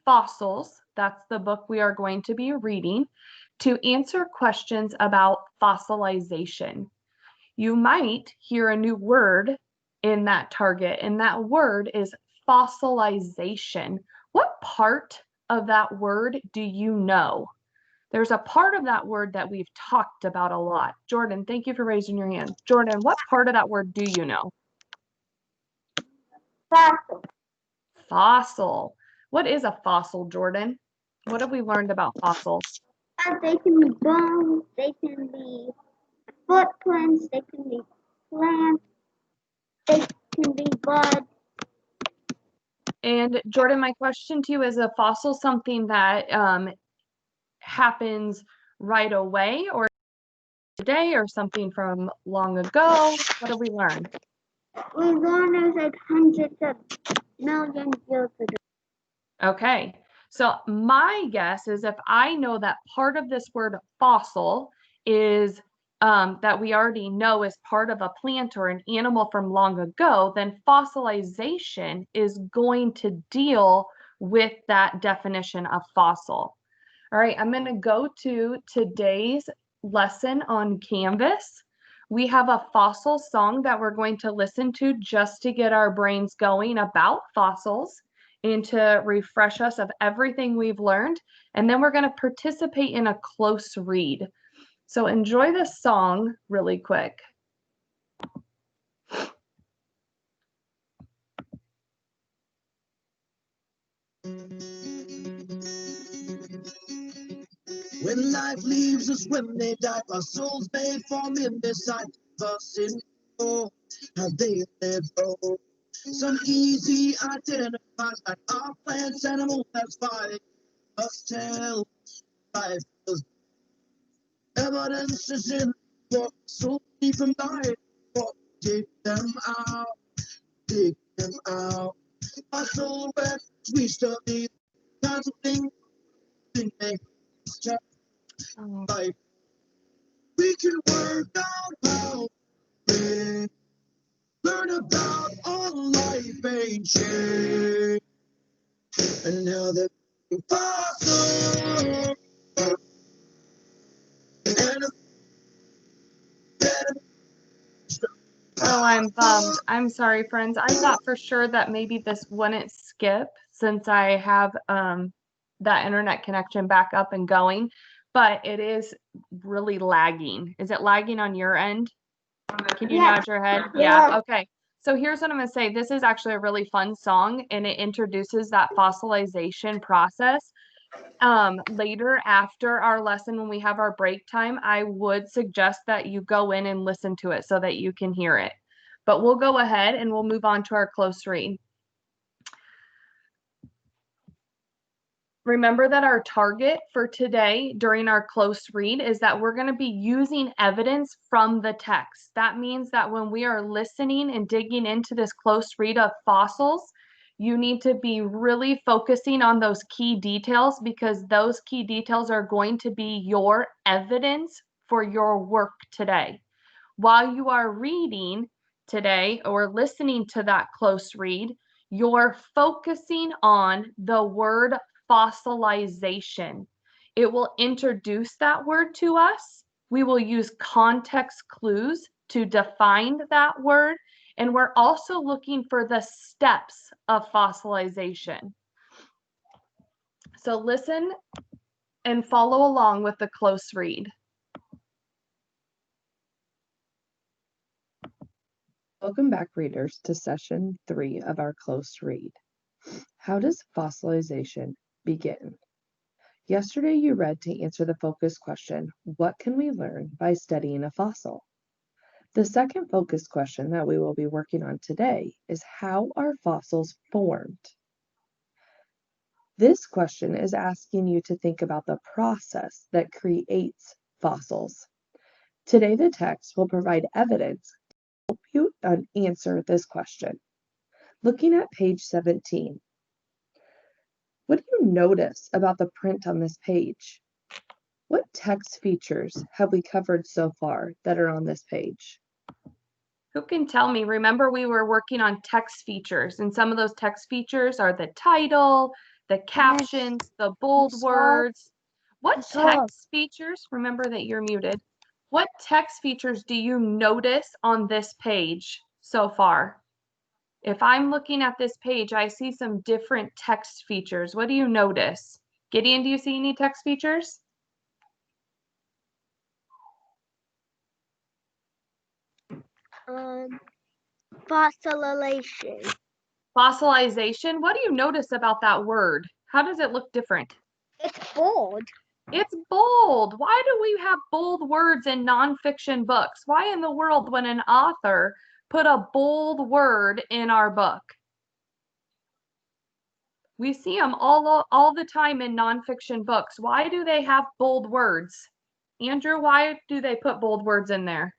Fossils, that's the book we are going to be reading, to answer questions about fossilization. You might hear a new word in that target, and that word is fossilization. What part of that word do you know? There's a part of that word that we've talked about a lot. Jordan, thank you for raising your hand. Jordan, what part of that word do you know? Fossil. Fossil. What is a fossil, Jordan? What have we learned about fossils? They can be bones, they can be footprints, they can be plants, they can be buds. And Jordan, my question to you, is a fossil something that happens right away or today or something from long ago? What have we learned? We learned it was like hundreds of millions years ago. Okay, so my guess is if I know that part of this word fossil is that we already know is part of a plant or an animal from long ago, then fossilization is going to deal with that definition of fossil. All right, I'm going to go to today's lesson on Canvas. We have a fossil song that we're going to listen to just to get our brains going about fossils and to refresh us of everything we've learned. And then we're going to participate in a close read. So enjoy this song really quick. When life leaves us, when they die, our souls may form in beside us in how they live. Oh, some easy identifies like our plants, animals, that's why us tell life is evidence is in what so deep from life. Dig them out, dig them out. Our soul rests, we study kinds of things that make us life. We can work out how we learn about all life ain't change. And now the fossil and Oh, I'm bummed. I'm sorry, friends. I thought for sure that maybe this wouldn't skip since I have that internet connection back up and going, but it is really lagging. Is it lagging on your end? Can you nod your head? Yeah. Okay. So here's what I'm going to say. This is actually a really fun song, and it introduces that fossilization process. Later after our lesson, when we have our break time, I would suggest that you go in and listen to it so that you can hear it. But we'll go ahead and we'll move on to our close read. Remember that our target for today during our close read is that we're going to be using evidence from the text. That means that when we are listening and digging into this close read of fossils, you need to be really focusing on those key details because those key details are going to be your evidence for your work today. While you are reading today or listening to that close read, you're focusing on the word fossilization. It will introduce that word to us. We will use context clues to define that word. And we're also looking for the steps of fossilization. So listen and follow along with the close read. Welcome back, readers, to session 3 of our close read. How does fossilization begin? Yesterday you read to answer the focus question, what can we learn by studying a fossil? The second focus question that we will be working on today is how are fossils formed? This question is asking you to think about the process that creates fossils. Today the text will provide evidence to help you answer this question. Looking at page 17, what do you notice about the print on this page? What text features have we covered so far that are on this page? Who can tell me? Remember, we were working on text features, and some of those text features are the title, the captions, the bold words. What text features, remember that you're muted, what text features do you notice on this page so far? If I'm looking at this page, I see some different text features. What do you notice? Gideon, do you see any text features? Fossilization. Fossilization. What do you notice about that word? How does it look different? It's bold. It's bold. Why do we have bold words in nonfiction books? Why in the world would an author put a bold word in our book? We see them all the time in nonfiction books. Why do they have bold words? Andrew, why do they put bold words in there?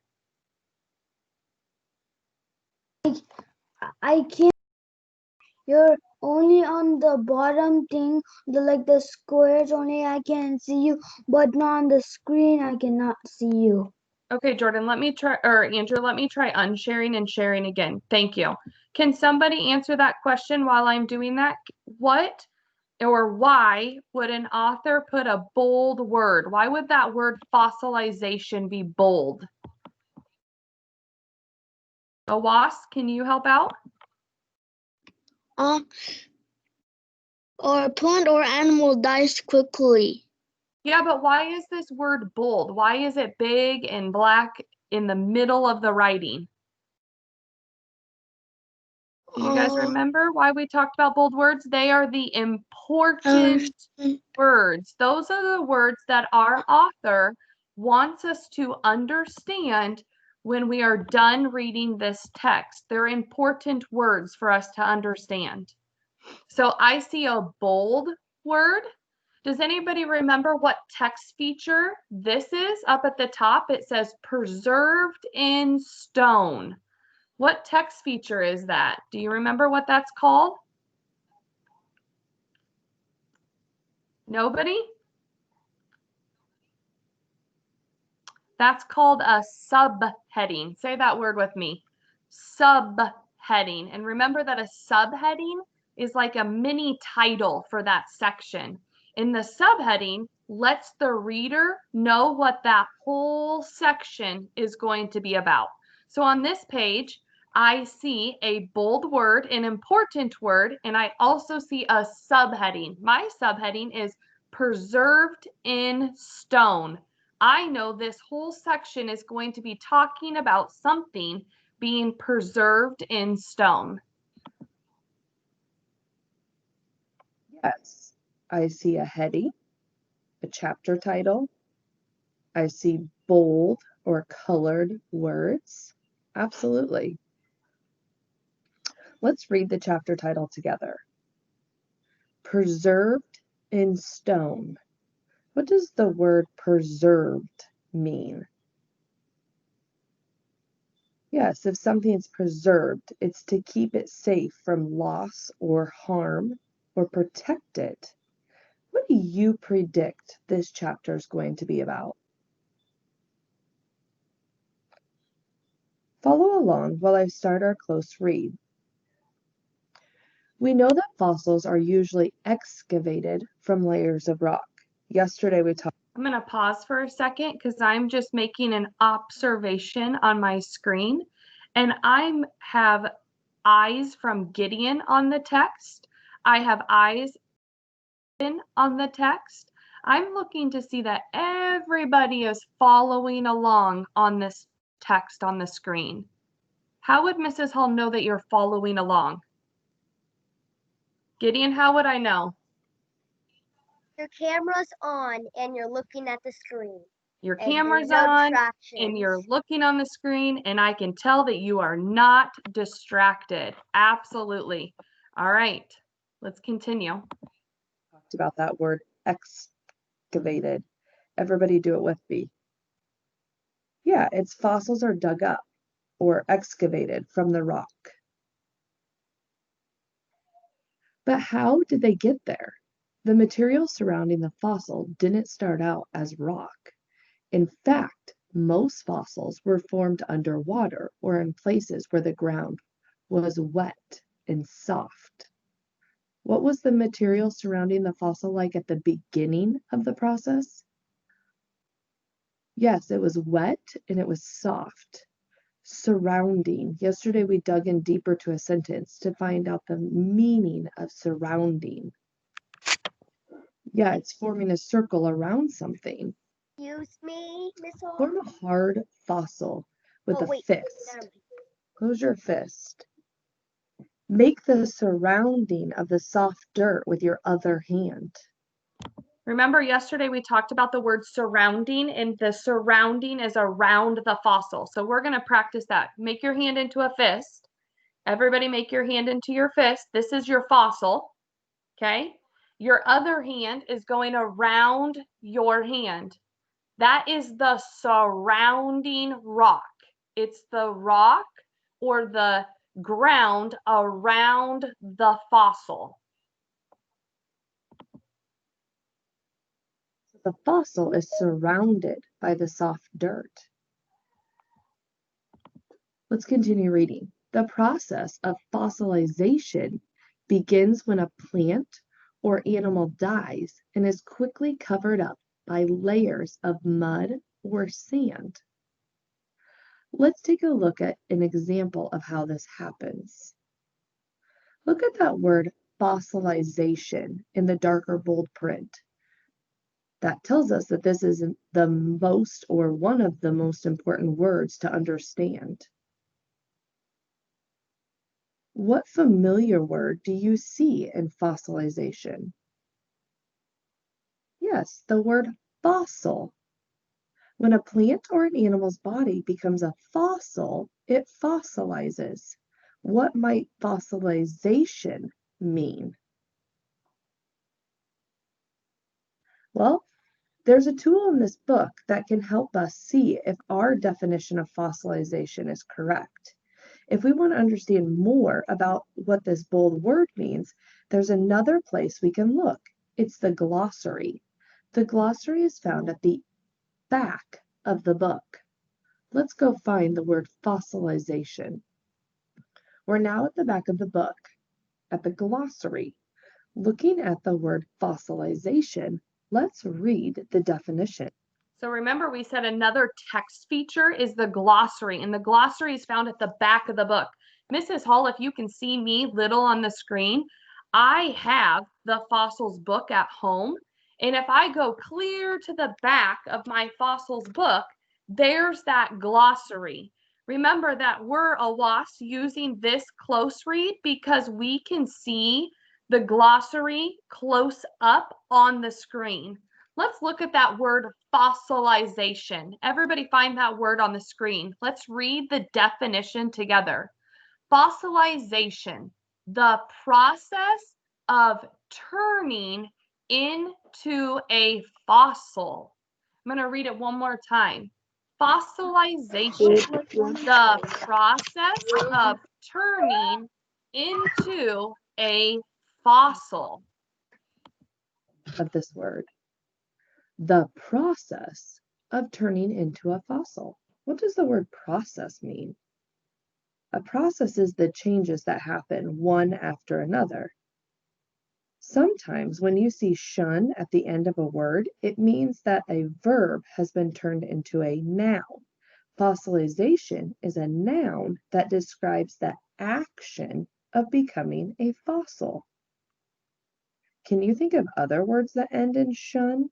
I can't. You're only on the bottom thing, the squares only I can see you, but not on the screen I cannot see you. Okay, Jordan, let me try, or Andrew, let me try unsharing and sharing again. Thank you. Can somebody answer that question while I'm doing that? What or why would an author put a bold word? Why would that word fossilization be bold? Awas, can you help out? Or a plant or animal dies quickly. Yeah, but why is this word bold? Why is it big and black in the middle of the writing? Do you guys remember why we talked about bold words? They are the important words. Those are the words that our author wants us to understand when we are done reading this text. They're important words for us to understand. So I see a bold word. Does anybody remember what text feature this is? Up at the top, it says preserved in stone. What text feature is that? Do you remember what that's called? Nobody? That's called a subheading. Say that word with me. Subheading. And remember that a subheading is like a mini title for that section. In the subheading, lets the reader know what that whole section is going to be about. So on this page, I see a bold word, an important word, and I also see a subheading. My subheading is preserved in stone. I know this whole section is going to be talking about something being preserved in stone. Yes, I see a heading, a chapter title. I see bold or colored words. Absolutely. Let's read the chapter title together. Preserved in stone. What does the word preserved mean? Yes, if something's preserved, it's to keep it safe from loss or harm or protect it. What do you predict this chapter is going to be about? Follow along while I start our close read. We know that fossils are usually excavated from layers of rock. Yesterday we talked. I'm going to pause for a second because I'm just making an observation on my screen. And I have eyes from Gideon on the text. I have eyes on the text. I'm looking to see that everybody is following along on this text on the screen. How would Mrs. Hall know that you're following along? Gideon, how would I know? Your camera's on and you're looking at the screen. Your camera's on and you're looking on the screen, and I can tell that you are not distracted. Absolutely. All right, let's continue. Talked about that word excavated. Everybody do it with me. Yeah, its fossils are dug up or excavated from the rock. But how did they get there? The material surrounding the fossil didn't start out as rock. In fact, most fossils were formed underwater or in places where the ground was wet and soft. What was the material surrounding the fossil like at the beginning of the process? Yes, it was wet and it was soft. Surrounding. Yesterday we dug in deeper to a sentence to find out the meaning of surrounding. Yeah, it's forming a circle around something. Excuse me, Miss Hall? Form a hard fossil with a fist. Close your fist. Make the surrounding of the soft dirt with your other hand. Remember yesterday we talked about the word surrounding, and the surrounding is around the fossil. So we're going to practice that. Make your hand into a fist. Everybody make your hand into your fist. This is your fossil, okay? Your other hand is going around your hand. That is the surrounding rock. It's the rock or the ground around the fossil. The fossil is surrounded by the soft dirt. Let's continue reading. The process of fossilization begins when a plant or animal dies and is quickly covered up by layers of mud or sand. Let's take a look at an example of how this happens. Look at that word fossilization in the darker bold print. That tells us that this is the most or one of the most important words to understand. What familiar word do you see in fossilization? Yes, the word fossil. When a plant or an animal's body becomes a fossil, it fossilizes. What might fossilization mean? Well, there's a tool in this book that can help us see if our definition of fossilization is correct. If we want to understand more about what this bold word means, there's another place we can look. It's the glossary. The glossary is found at the back of the book. Let's go find the word fossilization. We're now at the back of the book, at the glossary. Looking at the word fossilization, let's read the definition. So remember we said another text feature is the glossary, and the glossary is found at the back of the book. Mrs. Hall, if you can see me little on the screen, I have the fossils book at home. And if I go clear to the back of my fossils book, there's that glossary. Remember that we're a WAS using this close read because we can see the glossary close up on the screen. Let's look at that word fossilization. Everybody find that word on the screen. Let's read the definition together. Fossilization, the process of turning into a fossil. I'm going to read it one more time. Fossilization, the process of turning into a fossil. Of this word. The process of turning into a fossil. What does the word process mean? A process is the changes that happen one after another. Sometimes when you see shun at the end of a word, it means that a verb has been turned into a noun. Fossilization is a noun that describes the action of becoming a fossil. Can you think of other words that end in shun?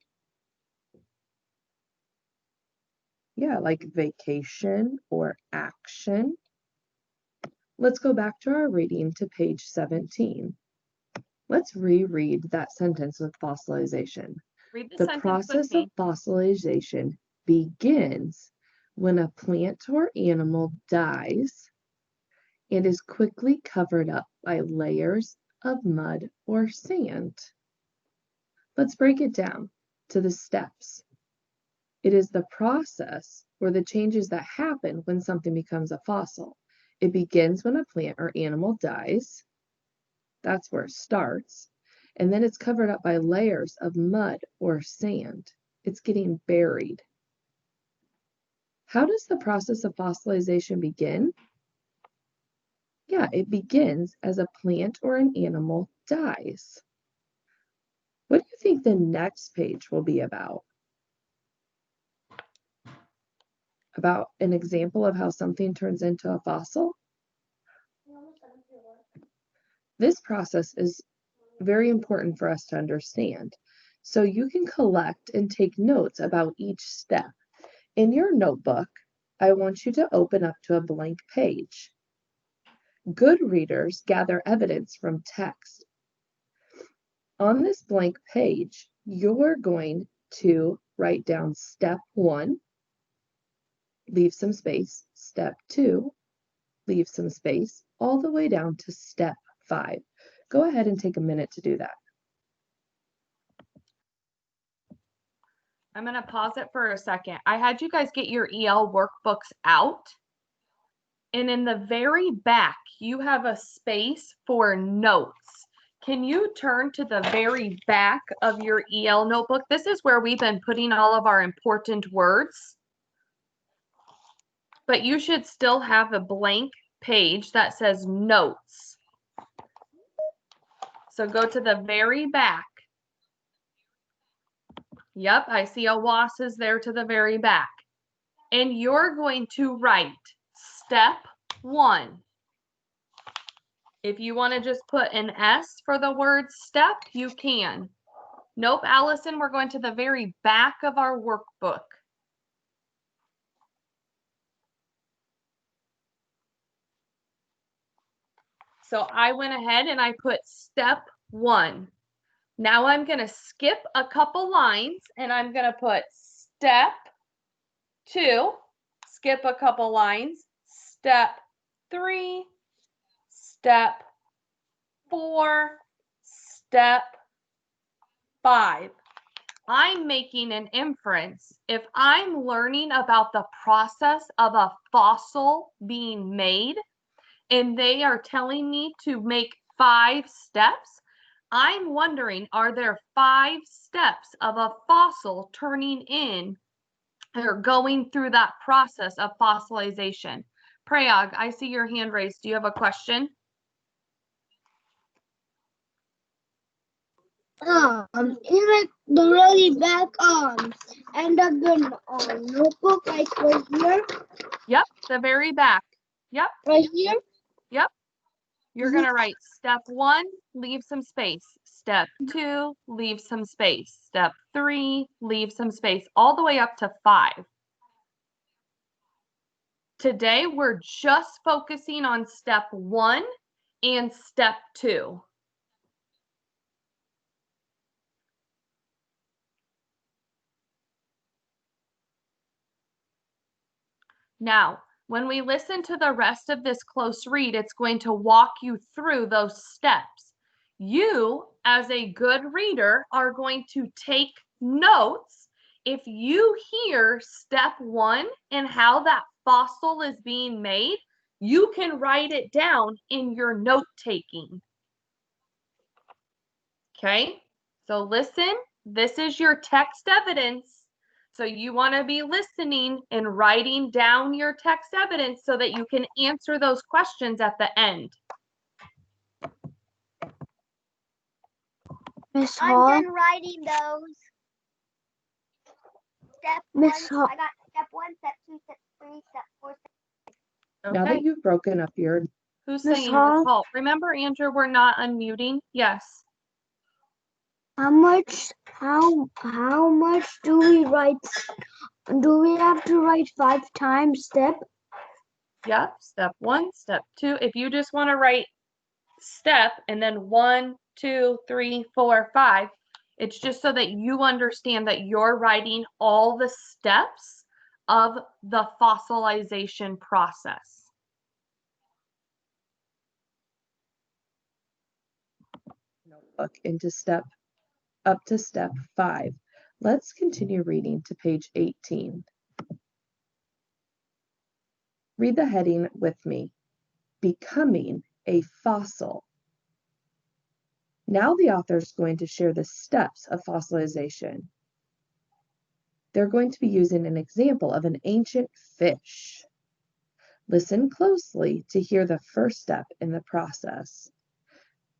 Yeah, like vacation or action. Let's go back to our reading to page 17. Let's reread that sentence with fossilization. Read The process of fossilization begins when a plant or animal dies and is quickly covered up by layers of mud or sand. Let's break it down to the steps. It is the process or the changes that happen when something becomes a fossil. It begins when a plant or animal dies. That's where it starts. And then it's covered up by layers of mud or sand. It's getting buried. How does the process of fossilization begin? Yeah, it begins as a plant or an animal dies. What do you think the next page will be about? About an example of how something turns into a fossil? This process is very important for us to understand. So you can collect and take notes about each step. In your notebook, I want you to open up to a blank page. Good readers gather evidence from text. On this blank page, you're going to write down step 1, leave some space, step 2, leave some space, all the way down to step 5. Go ahead and take a minute to do that. I'm going to pause it for a second. I had you guys get your EL workbooks out. And in the very back, you have a space for notes. Can you turn to the very back of your EL notebook? This is where we've been putting all of our important words. But you should still have a blank page that says notes. So go to the very back. Yep, I see a was is there to the very back. And you're going to write step 1. If you want to just put an S for the word step, you can. Nope, Allison, we're going to the very back of our workbook. So I went ahead and I put step 1. Now I'm going to skip a couple lines and I'm going to put step 2, skip a couple lines, step 3, step 4, step 5. I'm making an inference. If I'm learning about the process of a fossil being made, and they are telling me to make 5 steps, I'm wondering, are there 5 steps of a fossil turning in or going through that process of fossilization? Prayag, I see your hand raised. Do you have a question? In like the really back end of the notebook, like right here. Yep, the very back. Yep. Right here. Yep. You're going to write step 1, leave some space. Step 2, leave some space. Step 3, leave some space, all the way up to 5. Today, we're just focusing on step 1 and step 2. Now, when we listen to the rest of this close read, it's going to walk you through those steps. You, as a good reader, are going to take notes. If you hear step 1 and how that fossil is being made, you can write it down in your note taking. Okay, so listen, this is your text evidence. So you want to be listening and writing down your text evidence so that you can answer those questions at the end. Miss I'm Hall. done writing those. Step 1. Miss Hall. I got step 1, step 2, step 3, step 4, step Now that you've broken up your... Who's Miss saying Hall? Miss Hall? Remember, Andrew, we're not unmuting. Yes. How much do we write? Do we have to write 5 times step? Yep. Step 1, step 2. If you just want to write step and then 1, 2, 3, 4, 5, it's just so that you understand that you're writing all the steps of the fossilization process. Notebook up to step 5. Let's continue reading to page 18. Read the heading with me. Becoming a fossil. Now the author is going to share the steps of fossilization. They're going to be using an example of an ancient fish. Listen closely to hear the first step in the process.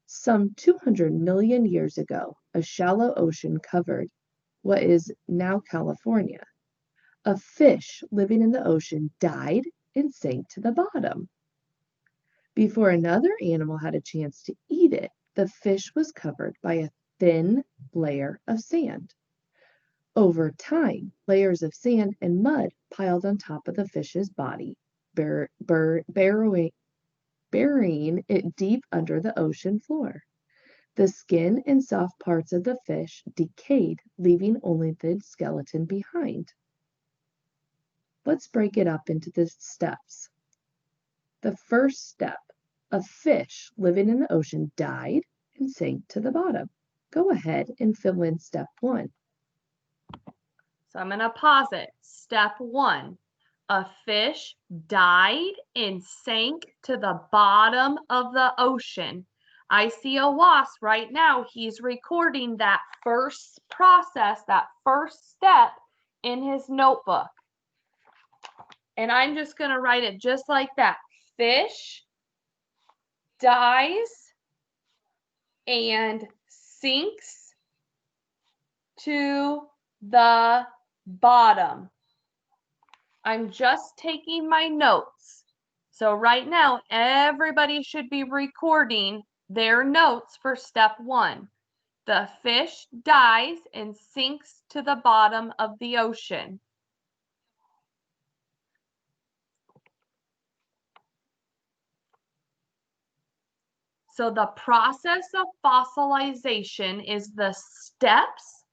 Some 200 million years ago, a shallow ocean covered what is now California. A fish living in the ocean died and sank to the bottom. Before another animal had a chance to eat it, the fish was covered by a thin layer of sand. Over time, layers of sand and mud piled on top of the fish's body, burying it deep under the ocean floor. The skin and soft parts of the fish decayed, leaving only the skeleton behind. Let's break it up into the steps. The first step, a fish living in the ocean died and sank to the bottom. Go ahead and fill in step 1. So I'm going to pause it. Step 1, a fish died and sank to the bottom of the ocean. I see a wasp right now. He's recording that first process, that first step in his notebook. And I'm just going to write it just like that. Fish dies and sinks to the bottom. I'm just taking my notes. So right now, everybody should be recording their notes for step 1. The fish dies and sinks to the bottom of the ocean. So the process of fossilization is the steps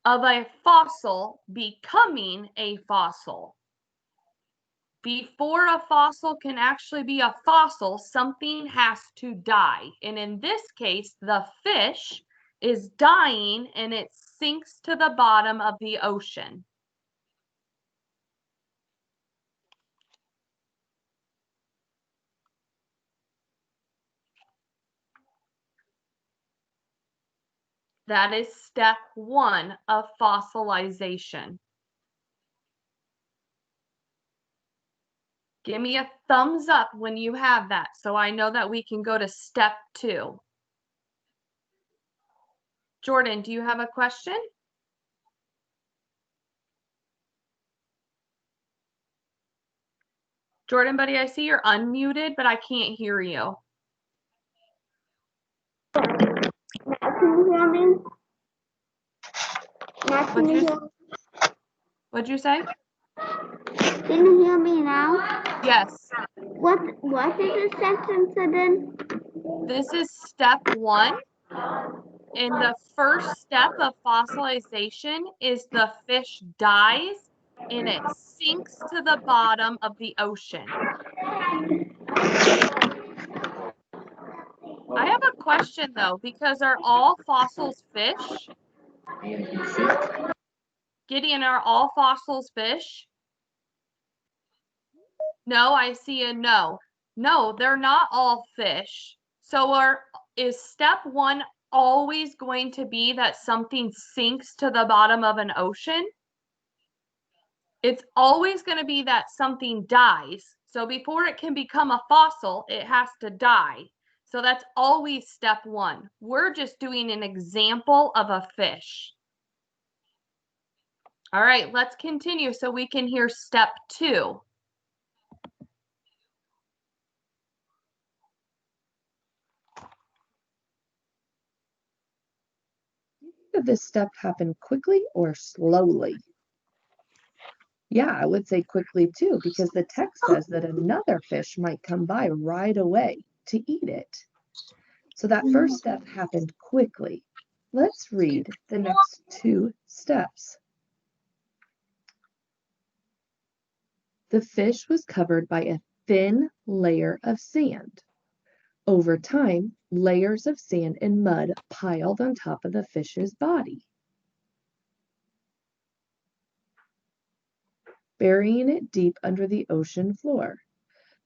of a fossil becoming a fossil. Before a fossil can actually be a fossil, something has to die. And in this case, the fish is dying and it sinks to the bottom of the ocean. That is step 1 of fossilization. Give me a thumbs up when you have that so I know that we can go to step 2. Jordan, do you have a question? Jordan, buddy, I see you're unmuted, but I can't hear you. Can you hear me? Now, can you hear me? What'd you say? Can you hear me now? Yes. What is the sentence again? This is step 1. And the first step of fossilization is the fish dies and it sinks to the bottom of the ocean. I have a question though, because are all fossils fish? Gideon, are all fossils fish? No, I see a no. No, they're not all fish. So is step 1 always going to be that something sinks to the bottom of an ocean? It's always going to be that something dies. So before it can become a fossil, it has to die. So that's always step 1. We're just doing an example of a fish. All right, let's continue so we can hear step 2. Did this step happen quickly or slowly? Yeah, I would say quickly too, because the text says that another fish might come by right away to eat it. So that first step happened quickly. Let's read the next 2 steps. The fish was covered by a thin layer of sand. Over time, layers of sand and mud piled on top of the fish's body, burying it deep under the ocean floor.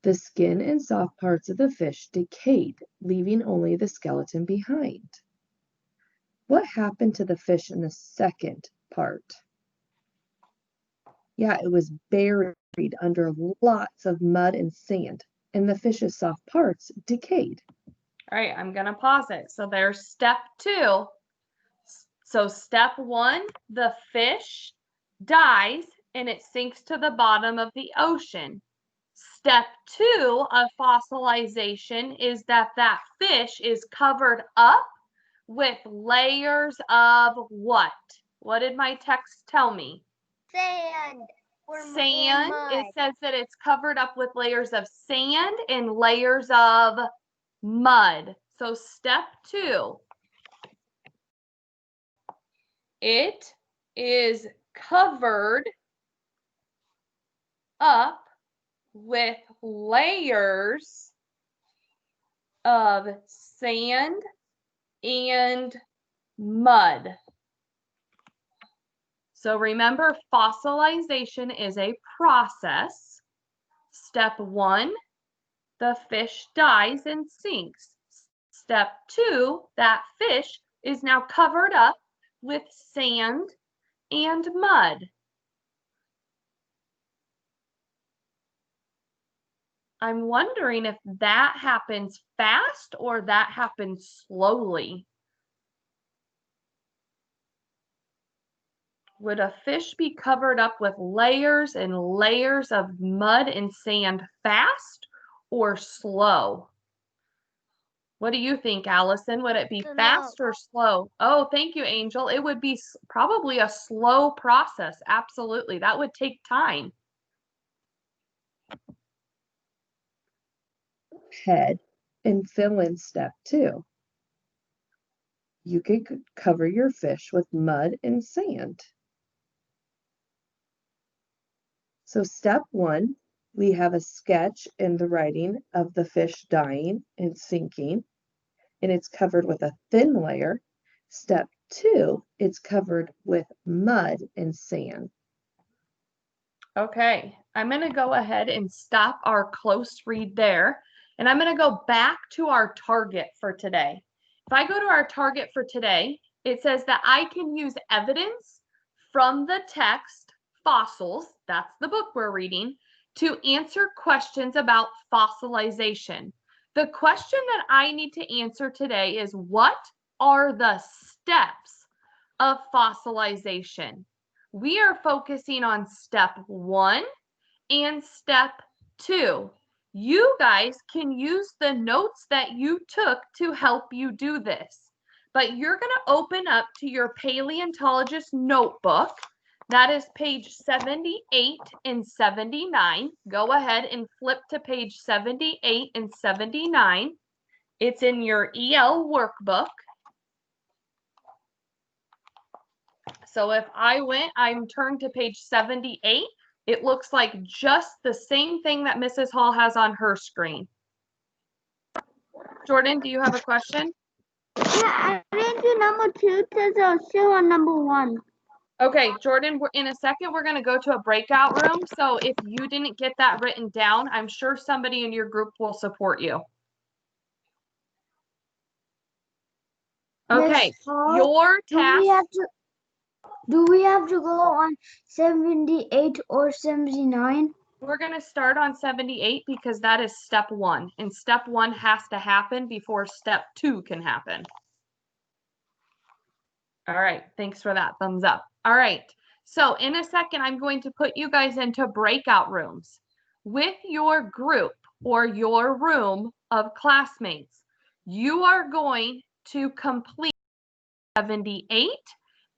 The skin and soft parts of the fish decayed, leaving only the skeleton behind. What happened to the fish in the second part? Yeah, it was buried buried under lots of mud and sand, and the fish's soft parts decayed. All right, I'm going to pause it. So there's step 2. So step 1, the fish dies and it sinks to the bottom of the ocean. Step 2 of fossilization is that that fish is covered up with layers of what? What did my text tell me? Sand. Sand. It says that it's covered up with layers of sand and layers of mud. So step 2, it is covered up with layers of sand and mud. So remember, fossilization is a process. Step 1, the fish dies and sinks. Step 2, that fish is now covered up with sand and mud. I'm wondering if that happens fast or that happens slowly. Would a fish be covered up with layers and layers of mud and sand fast or slow? What do you think, Allison? Would it be fast or slow? Oh, thank you, Angel. It would be probably a slow process. Absolutely. That would take time. Head and fill in step 2. You could cover your fish with mud and sand. So step 1, we have a sketch in the writing of the fish dying and sinking, and it's covered with a thin layer. Step 2, it's covered with mud and sand. Okay, I'm going to go ahead and stop our close read there, and I'm going to go back to our target for today. If I go to our target for today, it says that I can use evidence from the text Fossils, that's the book we're reading, to answer questions about fossilization. The question that I need to answer today is, what are the steps of fossilization? We are focusing on step 1 and step 2. You guys can use the notes that you took to help you do this, but you're going to open up to your paleontologist notebook. That is page 78 and 79. Go ahead and flip to page 78 and 79. It's in your EL workbook. So if I'm turned to page 78, it looks like just the same thing that Mrs. Hall has on her screen. Jordan, do you have a question? Yeah, I didn't do number 2 because I was still on number 1. Okay, Jordan, in a second, we're going to go to a breakout room. So if you didn't get that written down, I'm sure somebody in your group will support you. Okay, your task. Do we have to go on 78 or 79? We're going to start on 78 because that is step 1. And step 1 has to happen before step 2 can happen. All right, thanks for that thumbs up. All right, so in a second, I'm going to put you guys into breakout rooms with your group or your room of classmates. You are going to complete 78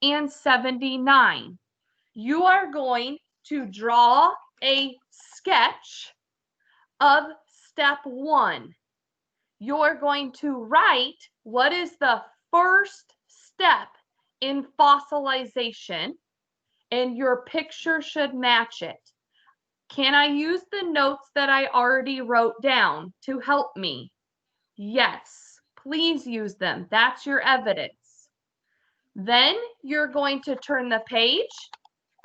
and 79. You are going to draw a sketch of step 1. You're going to write what is the first step in fossilization, and your picture should match it. Can I use the notes that I already wrote down to help me? Yes, please use them. That's your evidence. Then you're going to turn the page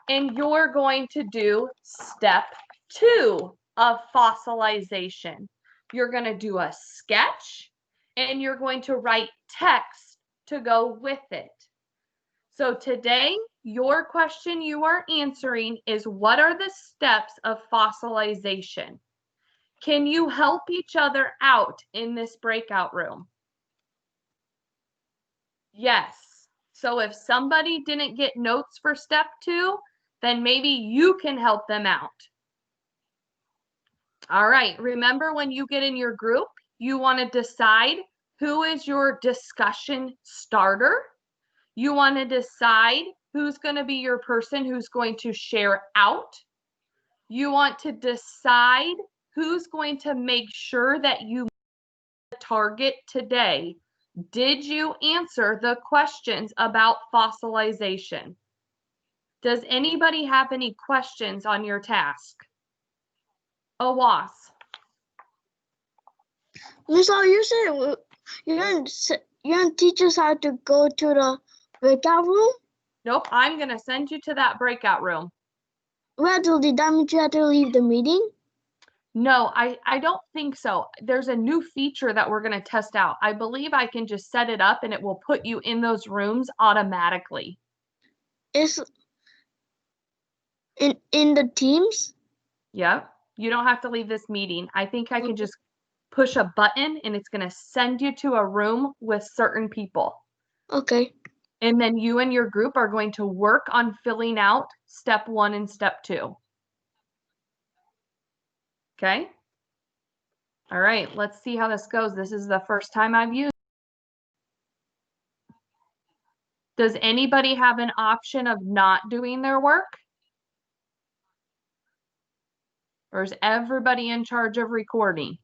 and you're going to do step 2 of fossilization. You're going to do a sketch and you're going to write text to go with it. So today, your question you are answering is, what are the steps of fossilization? Can you help each other out in this breakout room? Yes. So if somebody didn't get notes for step 2, then maybe you can help them out. All right, remember when you get in your group, you want to decide who is your discussion starter. You want to decide who's going to be your person who's going to share out. You want to decide who's going to make sure that you target today. Did you answer the questions about fossilization? Does anybody have any questions on your task? Awas. Miss, you said you're gonna teach us how to go to the breakout room? Nope, I'm going to send you to that breakout room. Well, did that mean you have to leave the meeting? No, I don't think so. There's a new feature that we're going to test out. I believe I can just set it up and it will put you in those rooms automatically. It's in the Teams? Yep. You don't have to leave this meeting. I think I can just push a button and it's going to send you to a room with certain people. Okay. And then you and your group are going to work on filling out step 1 and step 2. Okay. All right, let's see how this goes. This is the first time I've used. Does anybody have an option of not doing their work? Or is everybody in charge of recording?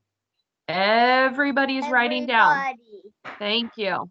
Everybody's writing down. Thank you.